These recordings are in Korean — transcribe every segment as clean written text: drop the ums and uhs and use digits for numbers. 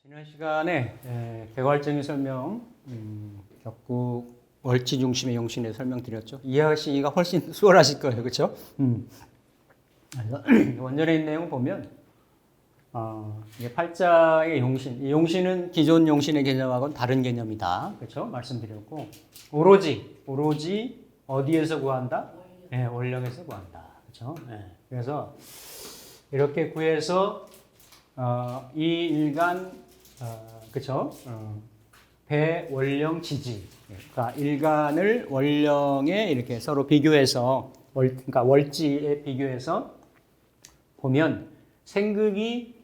지난 시간에 개괄적인 설명, 격국 월지 중심의 용신에 설명드렸죠. 이해하시기가 훨씬 수월하실 거예요, 그렇죠? 원전에 있는 내용 보면 이게 팔자의 용신, 이 용신은 기존 용신의 개념하고는 다른 개념이다, 그렇죠? 말씀드렸고 오로지 어디에서 구한다? 네, 원령에서 구한다, 그렇죠? 네. 그래서 이렇게 구해서 이 일간 그쵸? 배, 월령, 지지. 그러니까 일간을 월령에 이렇게 서로 비교해서, 그러니까 월지에 비교해서 보면 생극이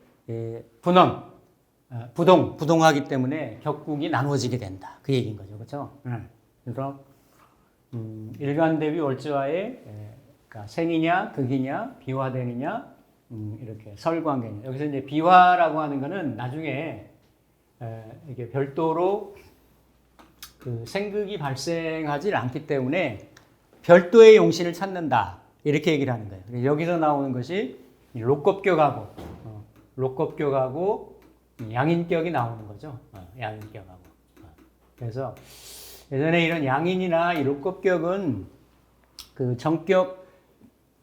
부동하기 때문에 격국이 나누어지게 된다. 그 얘기인 거죠. 그렇죠? 그래서 일간 대비 월지와의 그러니까 생이냐, 극이냐, 비화되느냐, 이렇게 설관계냐. 여기서 이제 비화라고 하는 거는 나중에 이게 별도로 그 생극이 발생하지 않기 때문에 별도의 용신을 찾는다. 이렇게 얘기를 하는 거예요. 여기서 나오는 것이 록겁격하고 양인격이 나오는 거죠. 양인격하고. 그래서 예전에 이런 양인이나 이 록겁격은 그 정격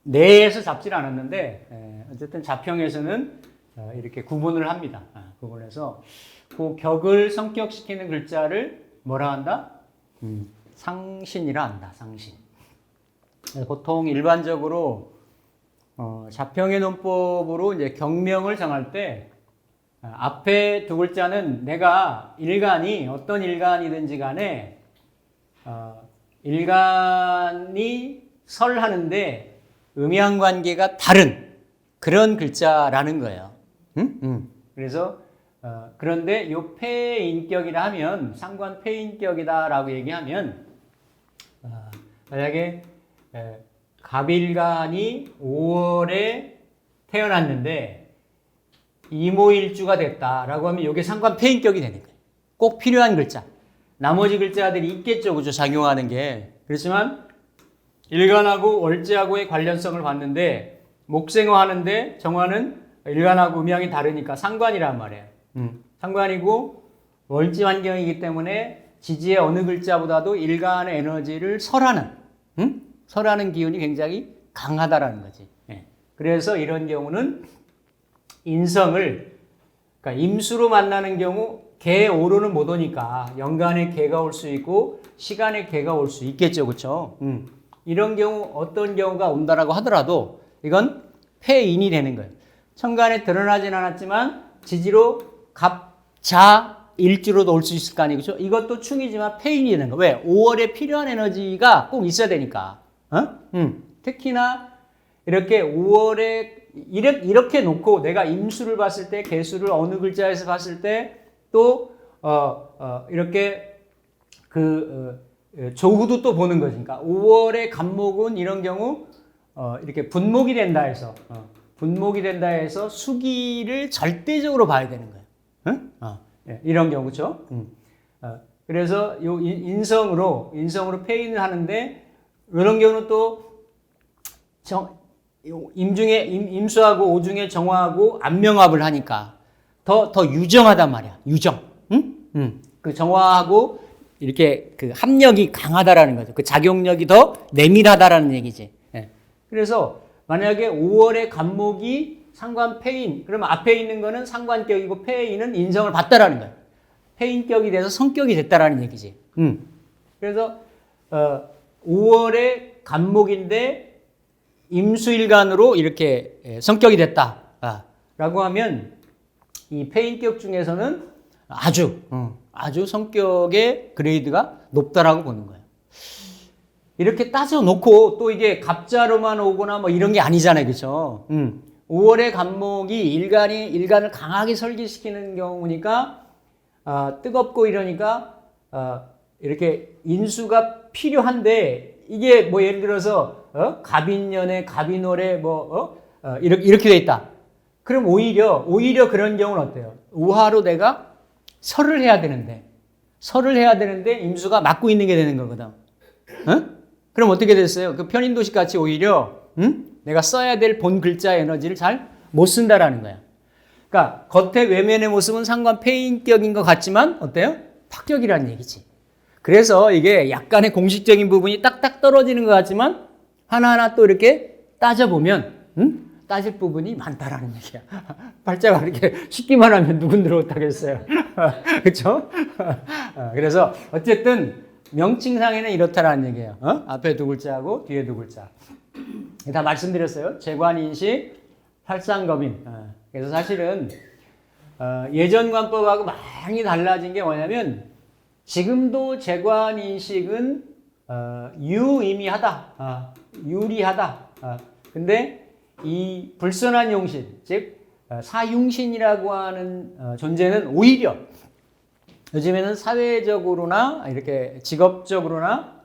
내에서 잡질 않았는데 어쨌든 자평에서는 이렇게 구분을 합니다. 구분해서 그 격을 성격시키는 글자를 뭐라 한다? 상신이라 한다. 상신. 보통 일반적으로 자평의 논법으로 이제 격명을 정할 때 앞에 두 글자는 내가 일간이 어떤 일간이든지 간에 일간이 설하는데 음양관계가 다른 그런 글자라는 거예요. 그래서 그런데 요 폐인격이라 하면 상관 폐인격이다라고 얘기하면 만약에 갑일간이 5월에 태어났는데 이모일주가 됐다라고 하면 이게 상관 폐인격이 되는 거예요. 꼭 필요한 글자. 나머지 글자들이 있겠죠, 그죠? 작용하는 게. 그렇지만 일간하고 월지하고의 관련성을 봤는데 목생어 하는데 정화는 일간하고 음양이 다르니까 상관이란 말이에요. 상관이고 월지 환경이기 때문에 지지의 어느 글자보다도 일간의 에너지를 설하는 기운이 굉장히 강하다라는 거지. 그래서 이런 경우는 인성을 그러니까 임수로 만나는 경우 개오로는 못 오니까 연간에 개가 올 수 있고 시간에 개가 올 수 있겠죠, 그렇죠? 이런 경우 어떤 경우가 온다라고 하더라도 이건 폐인이 되는 거예요. 천간에 드러나진 않았지만 지지로 갑자 일주로도 올 수 있을 거 아니에요, 그렇죠? 이것도 충이지만 폐인이 되는 거. 왜? 5월에 필요한 에너지가 꼭 있어야 되니까. 특히나 이렇게 5월에 이렇게 놓고 내가 임수를 봤을 때 개수를 어느 글자에서 봤을 때 또 이렇게 조후도 또 보는 거지. 그러니까 5월의 간목은 이런 경우 이렇게 분목이 된다 해서 수기를 절대적으로 봐야 되는 거예요. 이런 경우 그렇죠? 그래서 요 인성으로 폐인을 하는데 이런 경우는 또 임수하고 오중에 정화하고 안명합을 하니까 더 유정하단 말이야. 유정. 그 정화하고 이렇게 그 합력이 강하다라는 거죠. 그 작용력이 더 내밀하다라는 얘기지. 그래서 만약에 5월의 간목이 상관 폐인, 그러면 앞에 있는 거는 상관격이고 폐인은 인성을 받다라는 거예요. 폐인격이 돼서 성격이 됐다라는 얘기지. 그래서 5월의 간목인데 임수일간으로 이렇게 성격이 됐다라고 하면 이 폐인격 중에서는 아주 성격의 그레이드가 높다라고 보는 거예요. 이렇게 따져 놓고 또 이게 갑자로만 오거나 뭐 이런 게 아니잖아요, 그렇죠? 5월의 간목이 일간을 강하게 설계시키는 경우니까 뜨겁고 이러니까 이렇게 인수가 필요한데 이게 뭐 예를 들어서 갑인년에 갑인월에 이렇게 돼 있다. 그럼 오히려 그런 경우는 어때요? 우하로 내가 설을 해야 되는데 임수가 막고 있는 게 되는 거거든. 그럼 어떻게 됐어요? 그 편인도식 같이 오히려 내가 써야 될 본 글자 에너지를 잘 못 쓴다라는 거야. 그러니까 겉에 외면의 모습은 상관 폐인격인 것 같지만 어때요? 파격이라는 얘기지. 그래서 이게 약간의 공식적인 부분이 딱딱 떨어지는 것 같지만 하나하나 또 이렇게 따져보면 따질 부분이 많다라는 얘기야. 발자가 이렇게 쉽기만 하면 누군들 못하겠어요. 그렇죠? 그래서 어쨌든 명칭상에는 이렇다라는 얘기예요. 앞에 두 글자하고 뒤에 두 글자. 다 말씀드렸어요. 재관인식, 살상검인. 그래서 사실은 예전 관법하고 많이 달라진 게 뭐냐면 지금도 재관인식은 유의미하다, 유리하다. 근데 이 불선한 용신, 즉 사융신이라고 하는 존재는 오히려 요즘에는 사회적으로나 이렇게 직업적으로나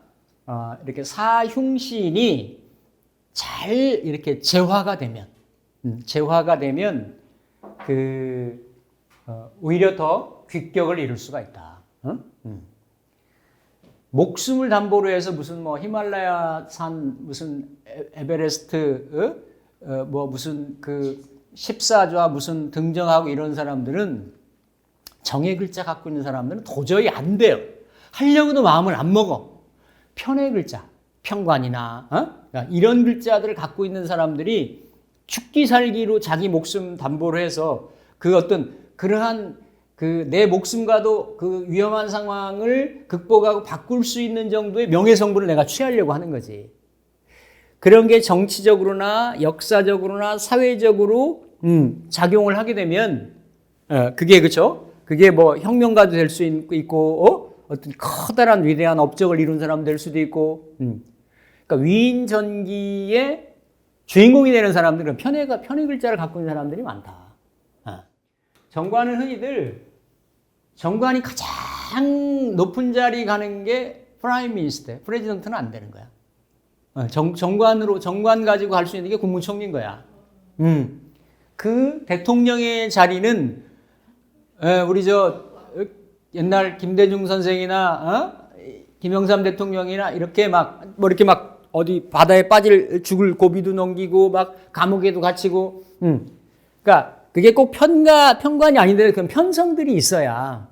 이렇게 사흉신이 잘 이렇게 재화가 되면 오히려 더 귀격을 이룰 수가 있다. 목숨을 담보로 해서 무슨 뭐 히말라야 산 무슨 에베레스트 뭐 무슨 그 14좌 무슨 등정하고 이런 사람들은 정의 글자 갖고 있는 사람들은 도저히 안 돼요. 하려고도 마음을 안 먹어. 편의 글자, 편관이나 그러니까 이런 글자들을 갖고 있는 사람들이 죽기 살기로 자기 목숨 담보로 해서 그 어떤 그러한 그 내 목숨과도 그 위험한 상황을 극복하고 바꿀 수 있는 정도의 명예성분을 내가 취하려고 하는 거지. 그런 게 정치적으로나 역사적으로나 사회적으로 작용을 하게 되면 그게 그렇죠? 그게 뭐 혁명가도 될 수 있고 어떤 커다란 위대한 업적을 이룬 사람 될 수도 있고 그러니까 위인전기의 주인공이 되는 사람들은 편의 글자를 갖고 있는 사람들이 많다. 정관은 흔히들 정관이 가장 높은 자리 가는 게 프라임 미니스터, 프레지던트는 안 되는 거야. 정관 가지고 갈 수 있는 게 국무총리인 거야. 그 대통령의 자리는 우리 옛날 김대중 선생이나 김영삼 대통령이나 이렇게 막 어디 바다에 죽을 고비도 넘기고 막 감옥에도 갇히고 그러니까 그게 꼭 편관이 아닌데 그런 편성들이 있어야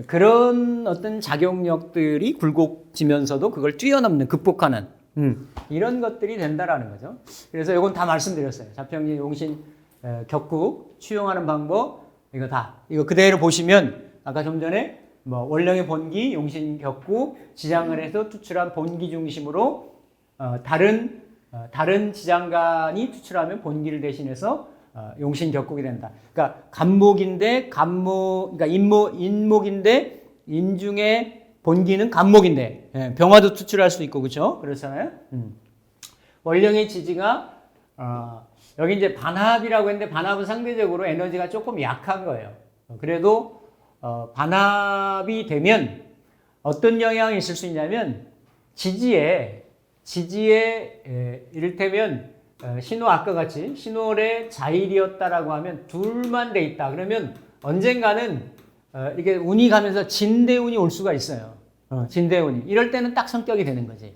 그런 어떤 작용력들이 굴곡지면서도 그걸 뛰어넘는 극복하는 이런 것들이 된다라는 거죠. 그래서 이건 다 말씀드렸어요. 자평리 용신 격국 추용하는 방법 이거 그대로 보시면 아까 좀 전에 뭐 원령의 본기 용신 격국 지장을 해서 투출한 본기 중심으로 다른 지장간이 투출하면 본기를 대신해서 용신 격국이 된다. 그러니까 그러니까 인목인데 인중의 본기는 간목인데 병화도 투출할 수 있고 그렇죠? 그렇잖아요. 원령의 지지가 여기 이제 반합이라고 했는데 반합은 상대적으로 에너지가 조금 약한 거예요. 그래도 반합이 되면 어떤 영향이 있을 수 있냐면 지지에 이를테면 신호 아까 같이 신월의 자일이었다라고 하면 둘만 돼 있다. 그러면 언젠가는 이게 운이 가면서 진대운이 올 수가 있어요. 진대운이. 이럴 때는 딱 성격이 되는 거지.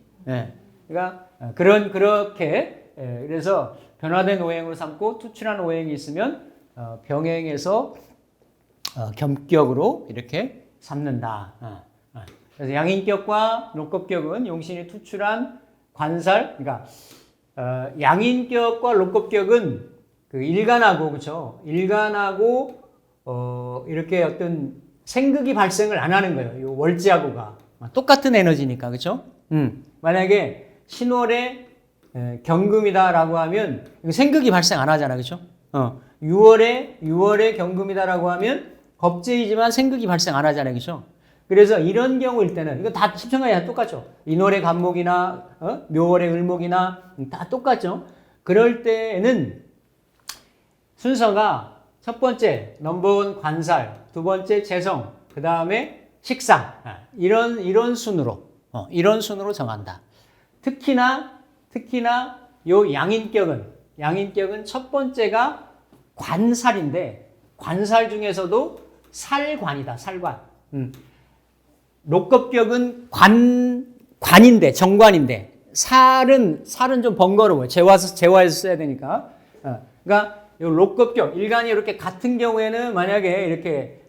그러니까 그렇게 그래서 변화된 오행으로 삼고 투출한 오행이 있으면 병행해서 겸격으로 이렇게 삼는다. 그래서 양인격과 녹겁격은 용신이 투출한 관살, 그러니까 양인격과 녹겁격은 그 일간하고 그렇죠. 일간하고 이렇게 어떤 생극이 발생을 안 하는 거예요. 이 월지하고가 똑같은 에너지니까 그렇죠. 만약에 신월에 경금이다라고 하면 생극이 발생 안 하잖아, 그렇죠? 6월에 경금이다라고 하면 겁재이지만 생극이 발생 안 하잖아요, 그렇죠? 그래서 이런 경우일 때는 이거 다 십천간이 다 똑같죠. 인월의 간목이나 묘월의 을목이나 다 똑같죠. 그럴 때는 순서가 첫 번째 넘버원 관살, 두 번째 재성, 그 다음에 식상 이런 순으로 정한다. 특히나 요 양인격은 첫 번째가 관살인데 관살 중에서도 살관이다. 살관. 녹겁격은 관인데, 정관인데, 살은 좀 번거로워요. 재화에서 써야 되니까. 그러니까, 요 로급경, 일간이 이렇게 같은 경우에는 만약에 이렇게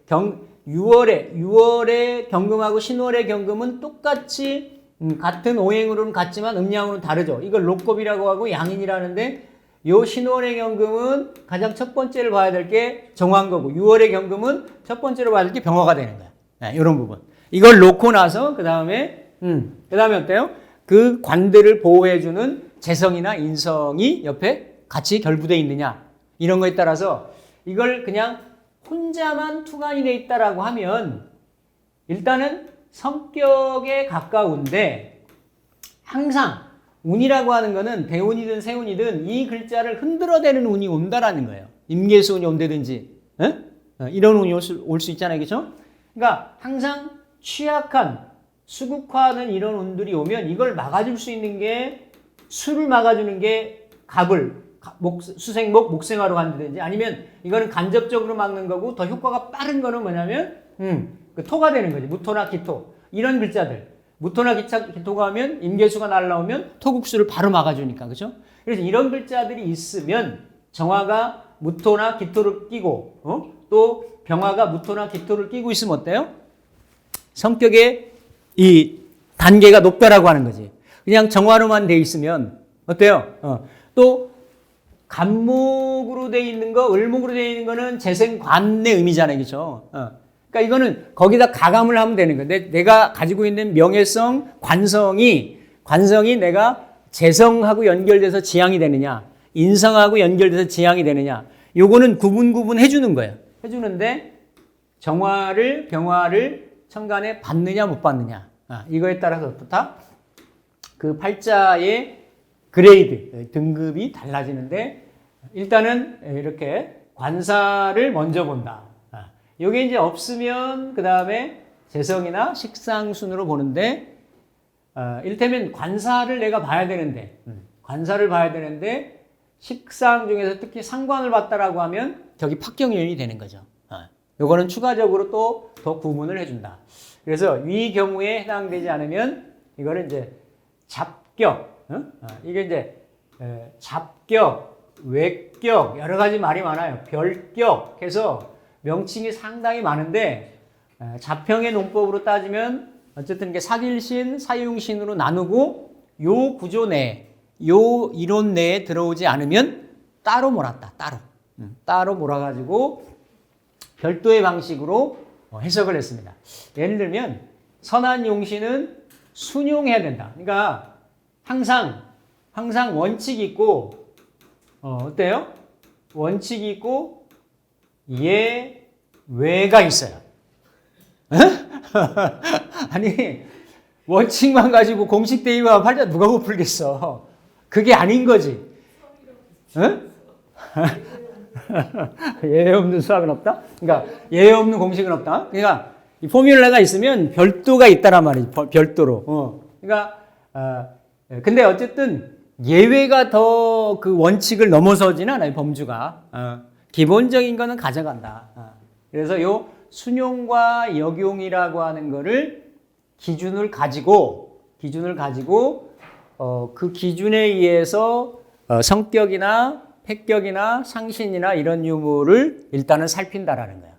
6월에 경금하고 신월의 경금은 똑같이 같은 오행으로는 같지만 음양으로는 다르죠. 이걸 로급이라고 하고 양인이라는데 요 신월의 경금은 가장 첫 번째를 봐야 될 게 정화거고 6월의 경금은 첫 번째로 봐야 될 게 병화가 되는 거야. 네, 이런 부분. 이걸 놓고 나서 그 다음에 어때요? 그 관들을 보호해주는 재성이나 인성이 옆에 같이 결부되어 있느냐 이런 거에 따라서 이걸 그냥 혼자만 투관이 돼 있다라고 하면 일단은 성격에 가까운데 항상 운이라고 하는 거는 대운이든 세운이든 이 글자를 흔들어대는 운이 온다라는 거예요. 임계수운이 온다든지 이런 운이 올 수 있잖아요. 그렇죠? 그러니까 항상 취약한 수국화하는 이런 운들이 오면 이걸 막아줄 수 있는 게 수를 막아주는 게 갑을 수생목 목생화로 간다든지 아니면 이거는 간접적으로 막는 거고 더 효과가 빠른 거는 뭐냐면 그 토가 되는 거지. 무토나 기토 이런 글자들 무토나 기토가 하면 임계수가 날라오면 토국수를 바로 막아주니까 그렇죠? 그래서 이런 글자들이 있으면 정화가 무토나 기토를 끼고 또 병화가 무토나 기토를 끼고 있으면 어때요? 성격의 이 단계가 높다라고 하는 거지. 그냥 정화로만 돼 있으면 어때요? 또 간목으로 돼 있는 거, 을목으로 돼 있는 거는 재생관의 의미잖아요, 그렇죠? 그러니까 이거는 거기다 가감을 하면 되는 거예요. 내가 가지고 있는 명예성, 관성이 내가 재성하고 연결돼서 지향이 되느냐, 인성하고 연결돼서 지향이 되느냐, 요거는 구분 해주는 거예요. 해주는데 정화를 병화를 천간에 받느냐 못 받느냐 이거에 따라서 어떻다? 그 팔자의 그레이드, 등급이 달라지는데 일단은 이렇게 관사를 먼저 본다. 이게 이제 없으면 그 다음에 재성이나 식상순으로 보는데 이를테면 관사를 내가 봐야 되는데 식상 중에서 특히 상관을 봤다라고 하면 저기 합경연이 되는 거죠. 요거는 추가적으로 또 더 구분을 해준다. 그래서 위 경우에 해당되지 않으면 이거는 이제 잡격, 이게 이제 잡격, 외격 여러 가지 말이 많아요. 별격 해서 명칭이 상당히 많은데 자평의 논법으로 따지면 어쨌든 이게 사길신, 사유용신으로 나누고 요 구조 내에, 요 이론 내에 들어오지 않으면 따로 몰았다. 따로 몰아가지고 별도의 방식으로 해석을 했습니다. 예를 들면 선한 용신은 순용해야 된다. 그러니까 항상 원칙이 있고 어때요? 원칙이 있고 예외가 있어요. 아니 원칙만 가지고 공식 대입하면 팔자 누가 못 풀겠어. 그게 아닌 거지. 예외 없는 수학은 없다? 그러니까 예외 없는 공식은 없다. 그러니까 이 포뮬라가 있으면 별도가 있다란 말이지. 별도로. 그러니까 근데 어쨌든 예외가 더 그 원칙을 넘어서지는 않아요. 범주가. 기본적인 거는 가져간다. 그래서 요 순용과 역용이라고 하는 거를 기준을 가지고 그 기준에 의해서 성격이나 패격이나 상신이나 이런 유무를 일단은 살핀다라는 거야.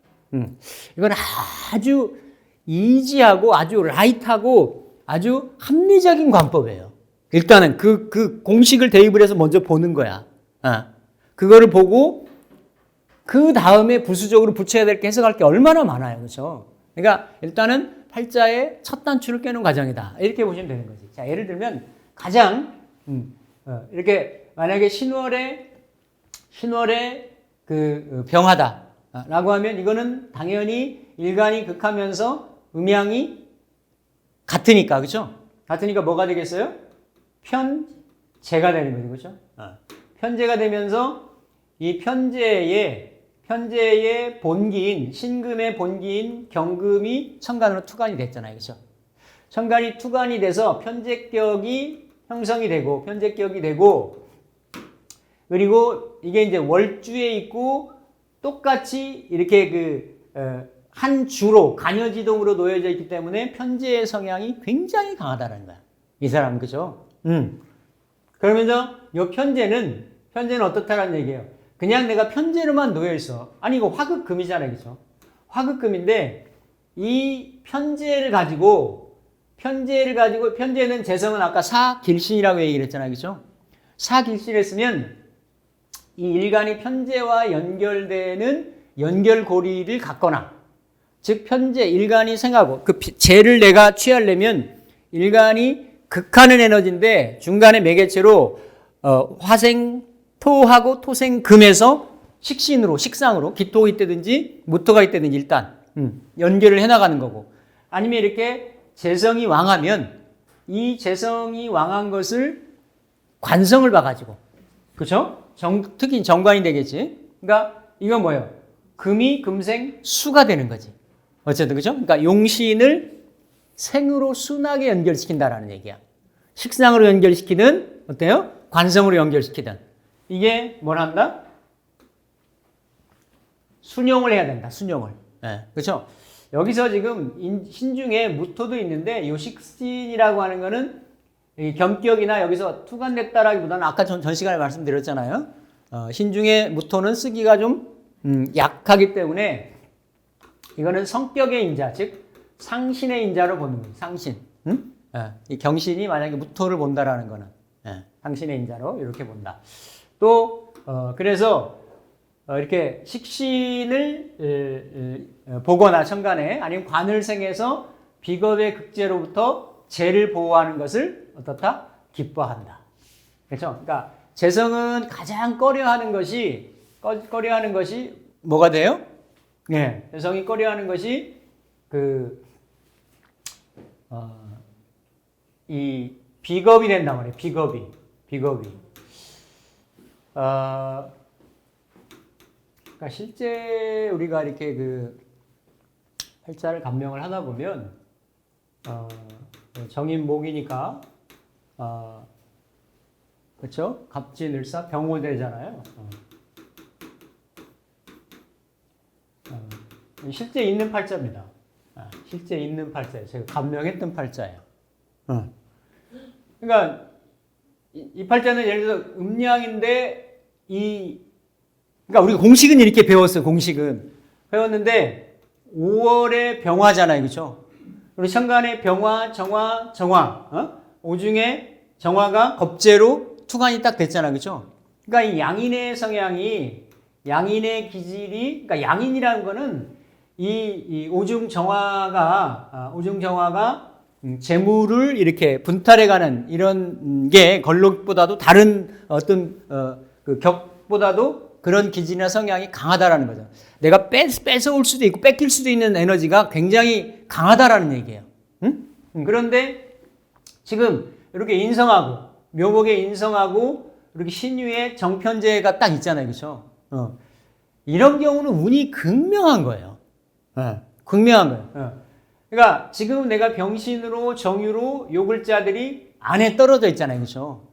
이건 아주 이지하고 아주 라이트하고 아주 합리적인 관법이에요. 일단은 그 공식을 대입을 해서 먼저 보는 거야. 그거를 보고 그 다음에 부수적으로 붙여야 될 게 해석할 게 얼마나 많아요. 그렇죠? 그러니까 일단은 팔자의 첫 단추를 깨는 과정이다. 이렇게 보시면 되는 거지. 자, 예를 들면 가장 이렇게 만약에 신월에 그 병하다라고 하면 이거는 당연히 일간이 극하면서 음양이 같으니까 그렇죠? 같으니까 뭐가 되겠어요? 편재가 되는 거죠, 그렇죠? 편재가 되면서 이 편재의 본기인 신금의 본기인 경금이 천간으로 투간이 됐잖아요, 그렇죠? 천간이 투간이 돼서 편재격이 형성이 되고 편재격이 되고 그리고 이게 이제 월주에 있고 똑같이 이렇게 한 주로 간여지동으로 놓여져 있기 때문에 편재의 성향이 굉장히 강하다는 거야. 이 사람, 그죠? 그러면서 요 편제는 어떻다라는 얘기예요. 그냥 내가 편제로만 놓여있어. 아니, 이거 화극금이잖아요, 그죠? 화극금인데, 이 편제를 가지고, 편제는 재성은 아까 사길신이라고 얘기를 했잖아요, 그죠? 사길신을 쓰면, 이 일간이 편제와 연결되는 연결고리를 갖거나, 즉, 편제, 일간이 생하고, 그 재를 내가 취하려면, 일간이 극하는 에너지인데, 중간에 매개체로, 화생, 토하고 토생, 금에서 식신으로, 식상으로, 기토가 있다든지, 무토가 있다든지, 일단, 연결을 해나가는 거고. 아니면 이렇게 재성이 왕하면, 이 재성이 왕한 것을 관성을 봐가지고, 그쵸? 특히 정관이 되겠지. 그러니까, 이건 뭐예요? 금이 금생 수가 되는 거지. 어쨌든, 그죠? 그러니까 용신을 생으로 순하게 연결시킨다라는 얘기야. 식상으로 연결시키든, 어때요? 관성으로 연결시키든. 이게 뭘 한다? 순용을 해야 된다, 순용을. 네, 그렇죠? 여기서 지금 신중에 무토도 있는데, 요 식신이라고 하는 거는 겸격이나 여기서 투간됐다라기보다는 아까 전 시간에 말씀드렸잖아요. 신중에 무토는 쓰기가 좀 약하기 때문에 이거는 성격의 인자, 즉 상신의 인자로 보는 거예요. 상신. 이 경신이 만약에 무토를 본다라는 거는 상신의 인자로 이렇게 본다. 또 그래서 이렇게 식신을 보거나 천간에 아니면 관을 생해서 비겁의 극제로부터 재를 보호하는 것을 어떻다? 기뻐한다. 그렇죠? 그러니까 재성은 가장 꺼려하는 것이 뭐가 돼요? 네, 재성이 꺼려하는 것이 이 비겁이 된단 말이에요. 비겁이. 그러니까 실제 우리가 이렇게 팔자를 감명을 하다 보면 정인목이니까 그렇죠? 갑진을사 병호되잖아요. 실제 있는 팔자입니다. 실제 있는 팔자예요. 제가 감명했던 팔자예요. 그러니까 이 팔자는 예를 들어서 음양인데 그러니까 우리가 공식은 이렇게 배웠어요. 공식은 배웠는데 5월에 병화잖아요, 그렇죠? 그리고 천간에 병화, 정화, 오중에 정화가 겁재로 투간이 딱 됐잖아요, 그렇죠? 그러니까 이 양인의 성향이 양인의 기질이 그러니까 양인이라는 거는 이 오중 정화가 재물을 이렇게 분탈해가는 이런 게 걸록보다도 다른 어떤 그 격보다도 그런 기질이나 성향이 강하다라는 거죠. 내가 뺏어올 수도 있고 뺏길 수도 있는 에너지가 굉장히 강하다라는 얘기예요. 그런데 지금 이렇게 인성하고 묘목에 인성하고 이렇게 신유의 정편제가 딱 있잖아요, 그렇죠? 이런 경우는 운이 극명한 거예요. 극명한 거예요. 그러니까 지금 내가 병신으로 정유로 요 글자들이 안에 떨어져 있잖아요. 그렇죠?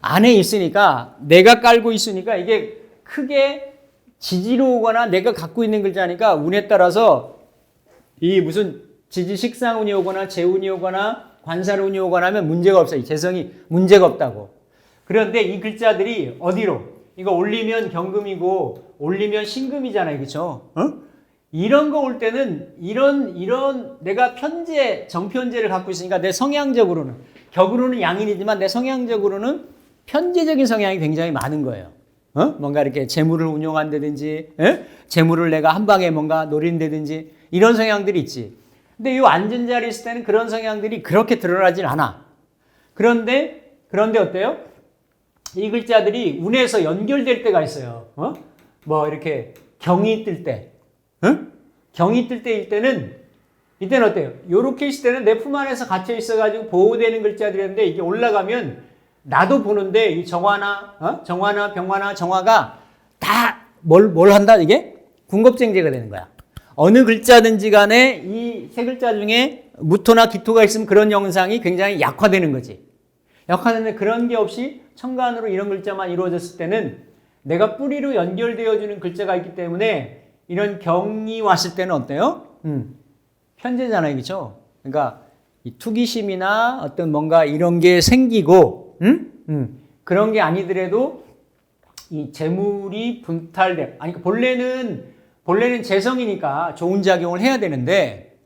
안에 있으니까 내가 깔고 있으니까 이게 크게 지지로 오거나 내가 갖고 있는 글자니까 운에 따라서 이 무슨 지지식상운이 오거나 재운이 오거나 관살운이 오거나 하면 문제가 없어요. 이 재성이 문제가 없다고. 그런데 이 글자들이 어디로? 이거 올리면 경금이고 올리면 신금이잖아요. 그렇죠? 이런 거 올 때는 이런 내가 정편제를 갖고 있으니까 내 성향적으로는 격으로는 양인이지만 내 성향적으로는 편제적인 성향이 굉장히 많은 거예요. 뭔가 이렇게 재물을 운용한다든지, 재물을 내가 한 방에 뭔가 노린다든지 이런 성향들이 있지. 근데 이 앉은 자리에 있을 때는 그런 성향들이 그렇게 드러나진 않아. 그런데 어때요? 이 글자들이 운에서 연결될 때가 있어요. 뭐 이렇게 경이 뜰 때. 경이 뜰 때일 때는 이때는 어때요? 요렇게 있을 때는 내 품 안에서 갇혀 있어가지고 보호되는 글자들인데 이게 올라가면 나도 보는데 이 정화나 병화나 정화가 다 뭘 한다? 이게 군겁쟁제가 되는 거야. 어느 글자든지 간에 이 세 글자 중에 무토나 기토가 있으면 그런 영상이 굉장히 약화되는 거지. 약화되는데 그런 게 없이 천간으로 이런 글자만 이루어졌을 때는 내가 뿌리로 연결되어주는 글자가 있기 때문에 이런 경이 왔을 때는 어때요? 편제잖아요, 그렇죠? 그러니까 이 투기심이나 어떤 뭔가 이런 게 생기고, 그런 게 아니더라도 이 재물이 분탈돼. 아니, 본래는 재성이니까 좋은 작용을 해야 되는데,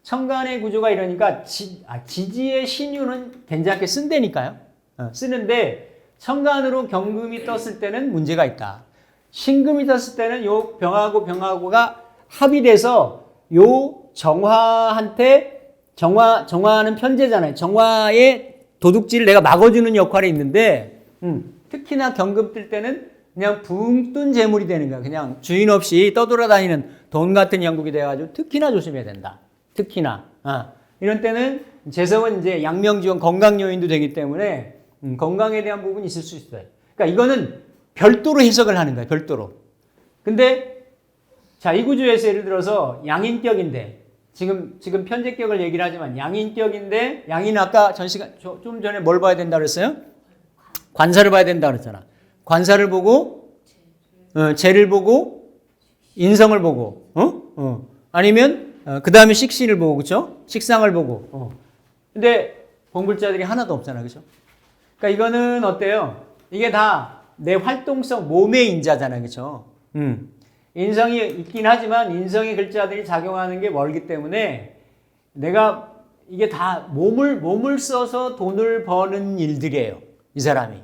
천간의 구조가 이러니까 지지의 신유는 괜찮게 쓴다니까요. 쓰는데 천간으로 경금이 떴을 때는 문제가 있다. 신금이 떴을 때는 요 병하고가 합이 돼서 요 정화는 편재잖아요. 정화의 도둑질을 내가 막아주는 역할이 있는데, 특히나 경금 뜰 때는 그냥 붕 뜬 재물이 되는 거야. 그냥 주인 없이 떠돌아다니는 돈 같은 형국이 돼가지고 특히나 조심해야 된다. 특히나. 이런 때는 재성은 이제 양명지원 건강 요인도 되기 때문에 건강에 대한 부분이 있을 수 있어요. 그러니까 이거는 별도로 해석을 하는 거예요. 별도로. 근데 자, 이 구조에서 예를 들어서 양인격인데 지금 편제격을 얘기를 하지만 양인격인데 양인 아까 좀 전에 뭘 봐야 된다 그랬어요? 관사를 봐야 된다 그랬잖아. 관사를 보고 재를 보고 인성을 보고 아니면 그 다음에 식신을 보고, 그쵸? 식상을 보고. 근데 본글자들이 하나도 없잖아, 그죠? 그러니까 이거는 어때요? 이게 다 내 활동성, 몸의 인자잖아, 그죠? 인성이 있긴 하지만 인성의 글자들이 작용하는 게 멀기 때문에 내가 이게 다 몸을 써서 돈을 버는 일들이에요, 이 사람이.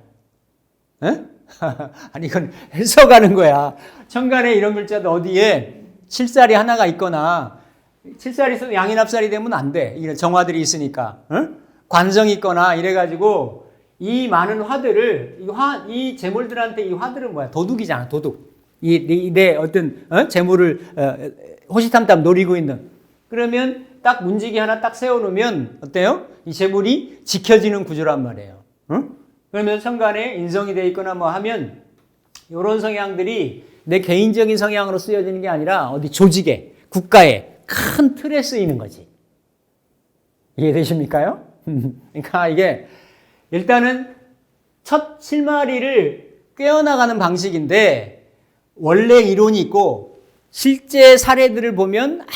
에? 아니, 이건 해석하는 거야. 천간에 이런 글자도 어디에 칠살이 하나가 있거나, 칠살이 있어도 양인합살이 되면 안 돼. 이런 정화들이 있으니까. 관성이 있거나 이래가지고 이 많은 화들을, 이 재물들한테 이 화들은 뭐야? 도둑이잖아, 도둑. 내 어떤, 재물을, 호시탐탐 노리고 있는. 그러면 딱 문지기 하나 딱 세워놓으면 어때요? 이 재물이 지켜지는 구조란 말이에요. 그러면 천간에 인성이 돼 있거나 뭐 하면 이런 성향들이 내 개인적인 성향으로 쓰여지는 게 아니라 어디 조직에, 국가에 큰 틀에 쓰이는 거지. 이해되십니까요? 그러니까 이게 일단은 첫 실마리를 꿰어나가는 방식인데 원래 이론이 있고 실제 사례들을 보면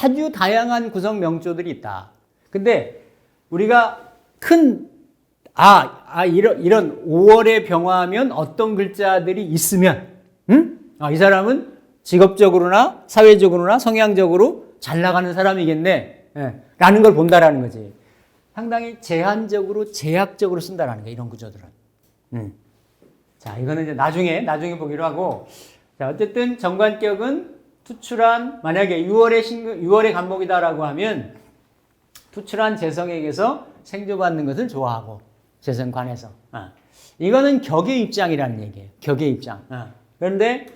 아주 다양한 구성 명조들이 있다. 근데 우리가 이런 5월에 병화하면 어떤 글자들이 있으면, 이 사람은 직업적으로나 사회적으로나 성향적으로 잘 나가는 사람이겠네. 라는 걸 본다라는 거지. 상당히 제한적으로, 제약적으로 쓴다라는 거야, 이런 구조들은. 자, 이거는 이제 나중에 보기로 하고. 자, 어쨌든 정관격은 투출한, 만약에 6월의 간목이다라고 하면 투출한 재성에게서 생조받는 것을 좋아하고, 재성관에서. 이거는 격의 입장이라는 얘기예요. 격의 입장. 그런데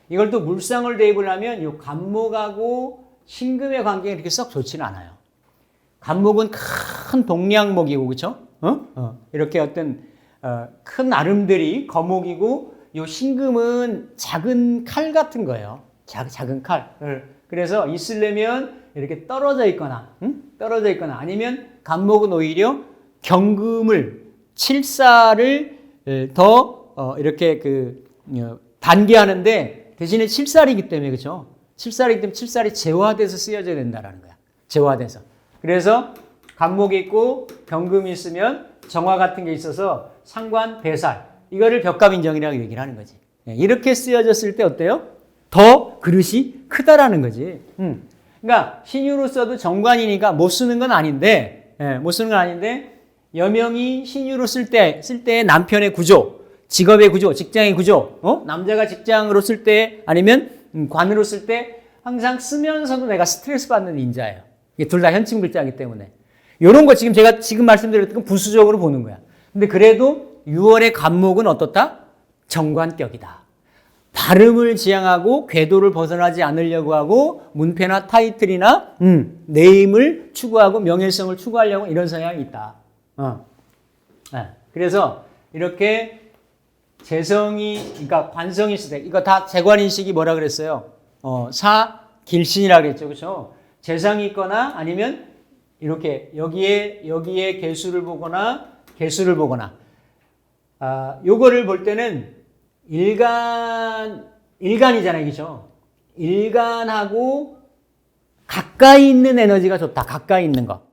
이걸 또 물상을 대입을 하면 이 간목하고 신금의 관계가 이렇게 썩 좋지는 않아요. 간목은 큰 동량목이고, 그렇죠? 이렇게 어떤 큰 아름들이 거목이고, 이 신금은 작은 칼 같은 거예요. 작은 칼. 그래서 있으려면 이렇게 떨어져 있거나 아니면 간목은 오히려 경금을 칠살을 더 이렇게 단계하는데 대신에 칠살이기 때문에, 그렇죠? 칠살이기 때문에 칠살이 재화돼서 쓰여져야 된다라는 거야. 재화돼서. 그래서 간목이 있고 경금이 있으면 정화 같은 게 있어서 상관 배살, 이거를 벽갑인정이라고 얘기를 하는 거지. 이렇게 쓰여졌을 때 어때요? 더 그릇이 크다라는 거지. 그러니까 신유로 써도 정관이니까 못 쓰는 건 아닌데, 여명이 신유로 쓸 때 남편의 구조, 직업의 구조, 직장의 구조, 남자가 직장으로 쓸 때 아니면 관으로 쓸 때 항상 쓰면서도 내가 스트레스 받는 인자예요. 이게 둘 다 현침 글자이기 때문에. 이런 거 제가 지금 말씀드렸던 건 부수적으로 보는 거야. 근데 그래도 6월의 간목은 어떻다? 정관격이다. 발음을 지향하고 궤도를 벗어나지 않으려고 하고 문패나 타이틀이나 네임을 추구하고 명예성을 추구하려고 이런 성향이 있다. 그래서 이렇게 그러니까 관성이 있을 때, 이거 다 재관인식이 뭐라 그랬어요? 사길신이라고 그랬죠. 그렇죠? 재상이 있거나 아니면 이렇게 여기에 개수를 보거나 개수를 보거나, 요거를 볼 때는 일간이잖아요. 그죠? 일간하고 가까이 있는 에너지가 좋다. 가까이 있는 거.